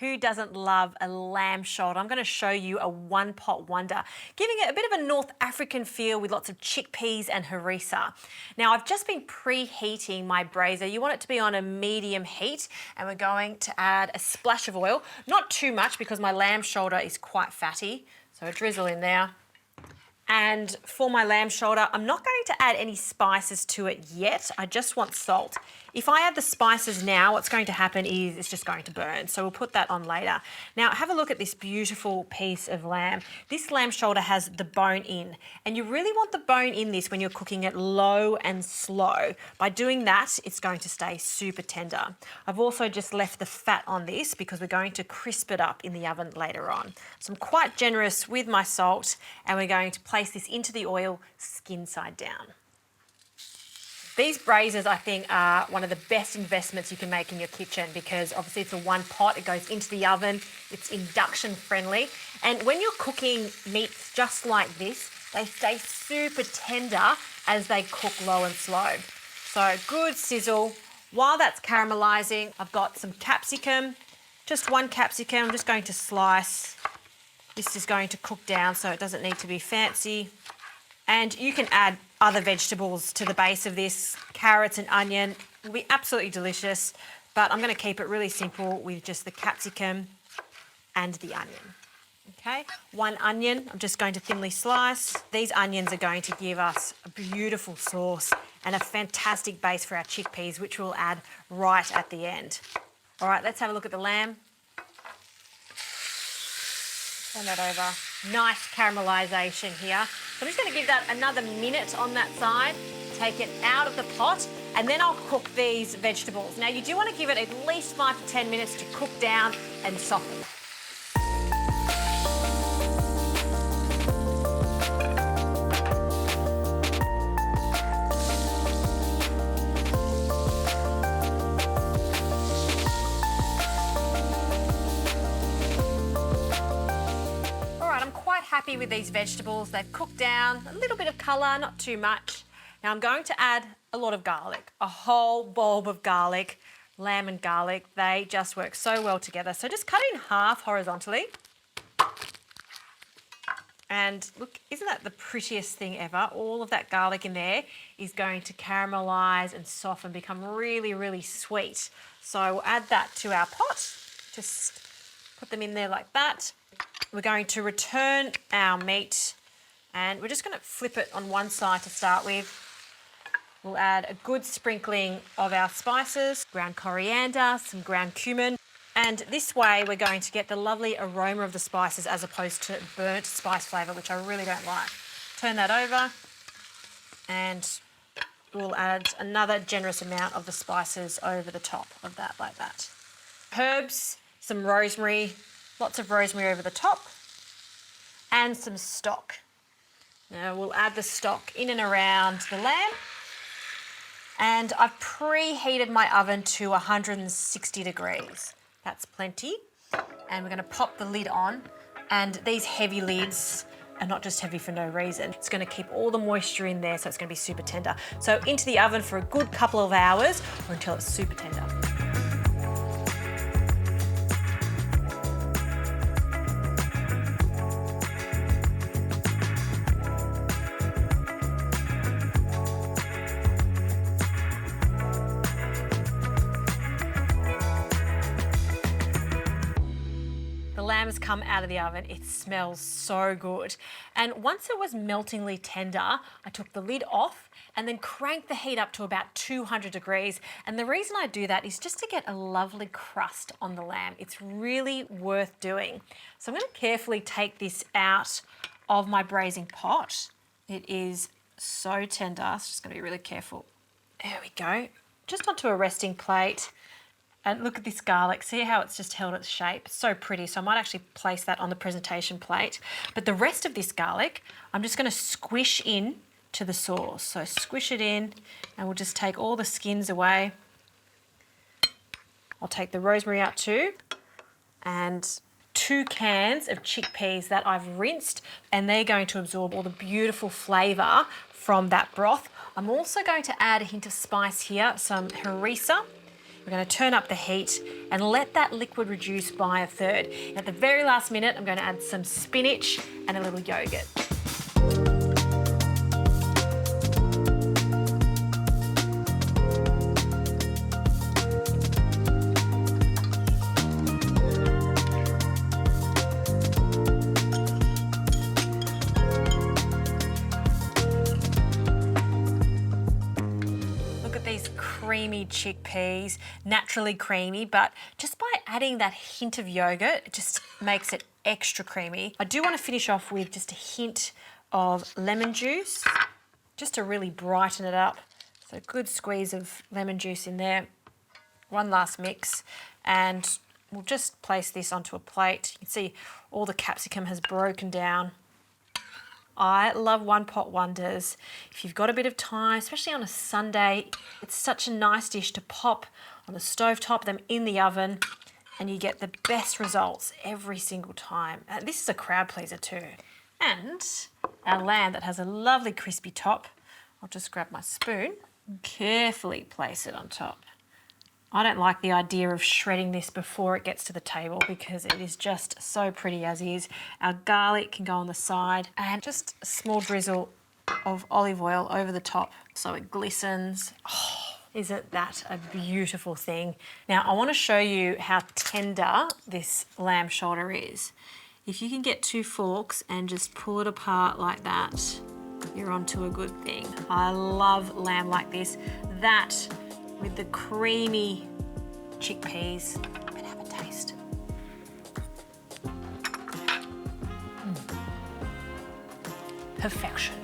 Who doesn't love a lamb shoulder? I'm going to show you a one-pot wonder, giving it a bit of a North African feel with lots of chickpeas and harissa. Now, I've just been preheating my braiser. You want it to be on a medium heat, and we're going to add a splash of oil. Not too much because my lamb shoulder is quite fatty, so a drizzle in there. And for my lamb shoulder, I'm not going to add any spices to it yet. I just want salt. If I add the spices now, what's going to happen is it's just going to burn. So we'll put that on later. Now, have a look at this beautiful piece of lamb. This lamb shoulder has the bone in, and you really want the bone in this when you're cooking it low and slow. By doing that, it's going to stay super tender. I've also just left the fat on this because we're going to crisp it up in the oven later on. So I'm quite generous with my salt, and we're going to place this into the oil, skin side down. These braisers, I think, are one of the best investments you can make in your kitchen because obviously it's a one pot, it goes into the oven, it's induction friendly. And when you're cooking meats just like this, they stay super tender as they cook low and slow. So good sizzle. While that's caramelizing, I've got some capsicum, just one capsicum. I'm just going to slice. This is going to cook down, so it doesn't need to be fancy. And you can add other vegetables to the base of this. Carrots and onion will be absolutely delicious, but I'm going to keep it really simple with just the capsicum and the onion. Okay, one onion, I'm just going to thinly slice. These onions are going to give us a beautiful sauce and a fantastic base for our chickpeas, which we'll add right at the end. All right, let's have a look at the lamb. Turn that over. Nice caramelisation here. So I'm just going to give that another minute on that side, take it out of the pot, and then I'll cook these vegetables. Now, you do want to give it at least 5 to 10 minutes to cook down and soften. Happy with these vegetables. They've cooked down, a little bit of colour, not too much. Now I'm going to add a lot of garlic, a whole bulb of garlic, lamb and garlic. They just work so well together. So just cut it in half horizontally. And look, isn't that the prettiest thing ever? All of that garlic in there is going to caramelise and soften, become really, really sweet. So we'll add that to our pot. Just put them in there like that. We're going to return our meat and we're just going to flip it on one side to start with. We'll add a good sprinkling of our spices, ground coriander, some ground cumin. And this way we're going to get the lovely aroma of the spices as opposed to burnt spice flavour, which I really don't like. Turn that over and we'll add another generous amount of the spices over the top of that like that. Herbs, some rosemary, lots of rosemary over the top, and some stock. Now we'll add the stock in and around the lamb. And I've preheated my oven to 160 degrees. That's plenty. And we're going to pop the lid on. And these heavy lids are not just heavy for no reason. It's going to keep all the moisture in there, so it's going to be super tender. So into the oven for a good couple of hours or until it's super tender. Lamb has come out of the oven. It smells so good. And once it was meltingly tender, I took the lid off and then cranked the heat up to about 200 degrees. And the reason I do that is just to get a lovely crust on the lamb. It's really worth doing. So I'm going to carefully take this out of my braising pot. It is so tender. So just going to be really careful. There we go. Just onto a resting plate. And look at this garlic. See how it's just held its shape? It's so pretty. So I might actually place that on the presentation plate. But the rest of this garlic, I'm just going to squish in to the sauce. So squish it in and we'll just take all the skins away. I'll take the rosemary out too. And 2 cans of chickpeas that I've rinsed, and they're going to absorb all the beautiful flavour from that broth. I'm also going to add a hint of spice here, some harissa. We're going to turn up the heat and let that liquid reduce by a third. At the very last minute, I'm going to add some spinach and a little yogurt. Creamy chickpeas, naturally creamy, but just by adding that hint of yogurt, it just makes it extra creamy. I do want to finish off with just a hint of lemon juice, just to really brighten it up. So a good squeeze of lemon juice in there. One last mix, and we'll just place this onto a plate. You can see all the capsicum has broken down. I love one pot wonders. If you've got a bit of time, especially on a Sunday, it's such a nice dish to pop on the stovetop, them in the oven, and you get the best results every single time. And this is a crowd pleaser too. And our lamb that has a lovely crispy top. I'll just grab my spoon and carefully place it on top. I don't like the idea of shredding this before it gets to the table because it is just so pretty as is. Our garlic can go on the side and just a small drizzle of olive oil over the top so it glistens. Oh, isn't that a beautiful thing? Now I want to show you how tender this lamb shoulder is. If you can get 2 forks and just pull it apart like that, you're onto a good thing. I love lamb like this. That with the creamy chickpeas. And have a taste. Perfection.